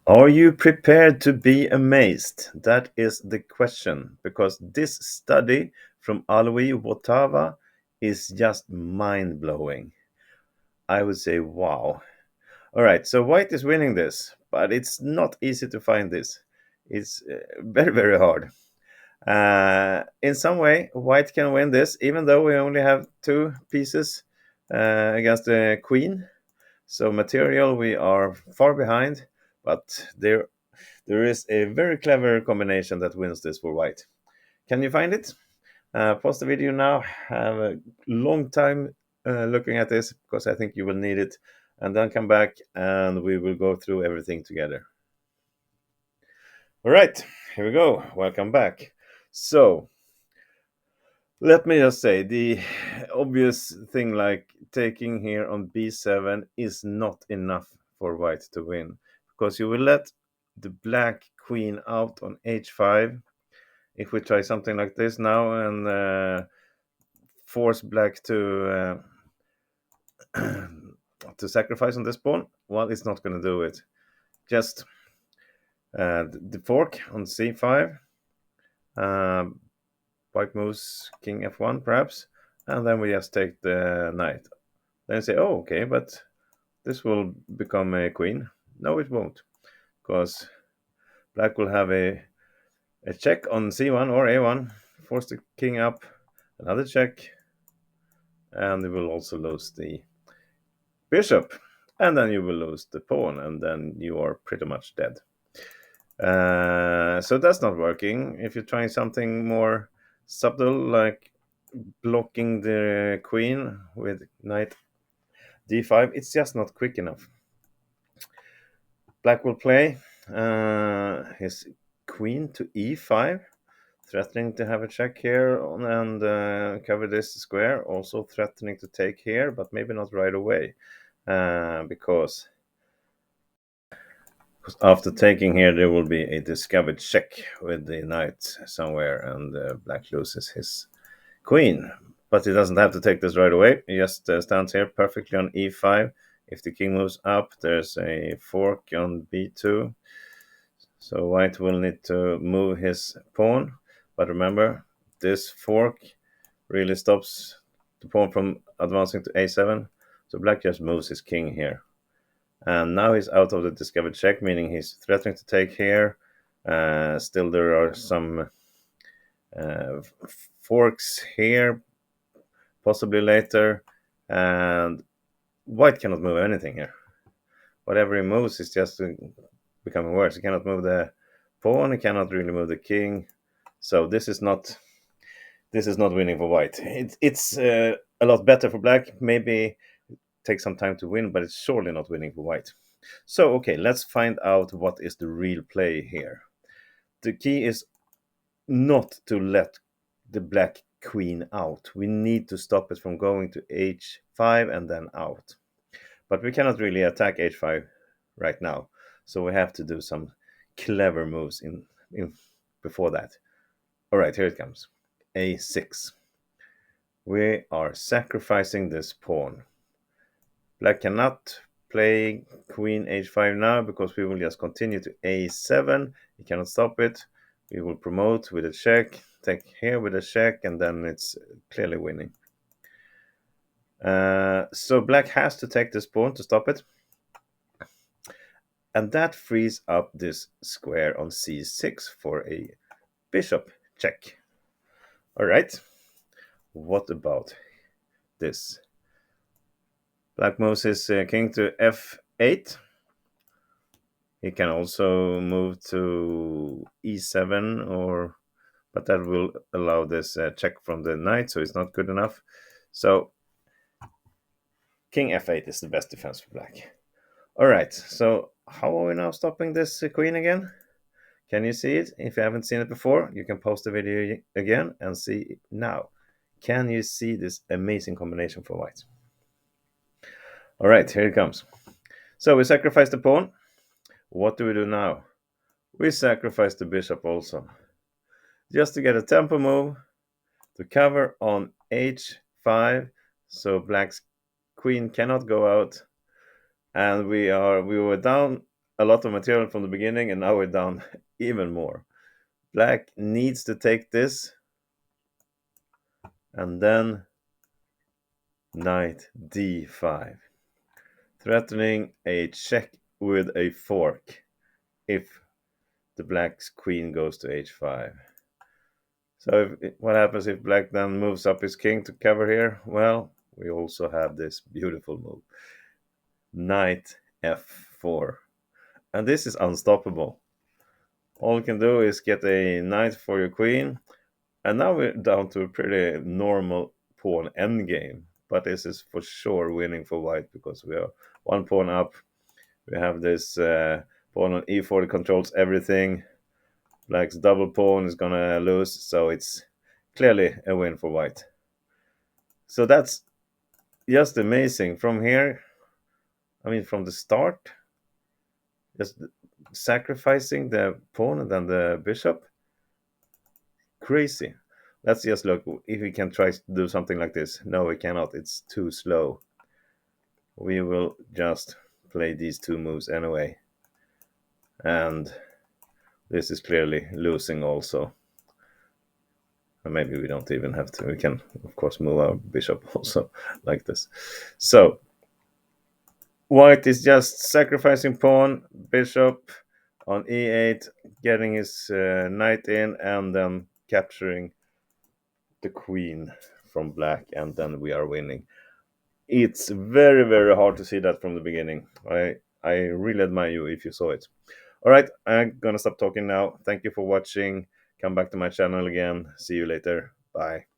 Are you prepared to be amazed? That is the question, because this study from Alois Wotawa is just mind blowing. I would say, wow. All right, so white is winning this, but it's not easy to find this. It's very, very hard. In some way, white can win this, even though we only have two pieces against the queen. So material, we are far behind, but there is a very clever combination that wins this for white. Can you find it? Pause the video now. Have a long time looking at this because I think you will need it, and then come back and we will go through everything together. All right, here we go. Welcome back. So let me just say the obvious thing, like taking here on b7, is not enough for white to win, because you will let the black queen out on h5. If we try something like this now and force black to sacrifice on this pawn, well, it's not going to do it. Just the fork on c5, white moves king f1 perhaps, and then we just take the knight. Then you say, oh, okay, but this will become a queen. No, it won't, because black will have a check on c1 or a1, force the king up, another check, and we will also lose the bishop, and then you will lose the pawn, and then you are pretty much dead. So that's not working. If you're trying something more subtle, like blocking the queen with knight d5, it's just not quick enough. Black will play his queen to e5, threatening to have a check here and cover this square, also threatening to take here, but maybe not right away, because after taking here there will be a discovered check with the knight somewhere, and black loses his queen. But he doesn't have to take this right away. He just stands here perfectly on e5. If the king moves up, there's a fork on b2, so white will need to move his pawn. But remember, this fork really stops the pawn from advancing to a7, so black just moves his king here. And now he's out of the discovered check, meaning he's threatening to take here. Still, there are some uh, forks here, possibly later, and white cannot move anything here. Whatever he moves is just becoming worse. He cannot move the pawn. He cannot really move the king. So this is not winning for white. It's a lot better for black. Maybe take some time to win, but it's surely not winning for white. So, okay, let's find out what is the real play here. The key is not to let the black queen out. We need to stop it from going to h5 and then out. But we cannot really attack h5 right now. So we have to do some clever moves in before that. All right, here it comes. a6. We are sacrificing this pawn. Black cannot play queen h5 now, because we will just continue to a7. He cannot stop it. We will promote with a check, take here with a check, and then it's clearly winning. So black has to take this pawn to stop it. And that frees up this square on c6 for a bishop check. All right. What about this? Black moves his king to f8. He can also move to e7, but that will allow this check from the knight, so it's not good enough. So king f8 is the best defense for black. All right, so how are we now stopping this queen again? Can you see it? If you haven't seen it before, you can pause the video again and see it now. Can you see this amazing combination for white? All right, here it comes. So we sacrifice the pawn. What do we do now? We sacrifice the bishop also, just to get a tempo move to cover on h5, so black's queen cannot go out, and we were down a lot of material from the beginning, and now we're down even more. Black needs to take this, and then knight d5, threatening a check with a fork if the black's queen goes to h5. So what happens if black then moves up his king to cover here? Well, we also have this beautiful move, knight f4, and this is unstoppable. All you can do is get a knight for your queen, and now we're down to a pretty normal pawn endgame. But this is for sure winning for white because we are one pawn up. We have this pawn on e4 that controls everything. Black's double pawn is gonna lose, so it's clearly a win for white. So that's just amazing. From here, I mean, from the start, just sacrificing the pawn and then the bishop, crazy. Let's just look if we can try to do something like this. No, we cannot. It's too slow. We will just play these two moves anyway. And this is clearly losing also. And maybe we don't even have to. We can, of course, move our bishop also like this. So white is just sacrificing pawn, bishop on e8, getting his knight in, and then capturing the queen from black, and then we are winning. It's very, very hard to see that from the beginning. I really admire you if you saw it. All right, I'm gonna stop talking now. Thank you for watching. Come back to my channel again. See you later. Bye.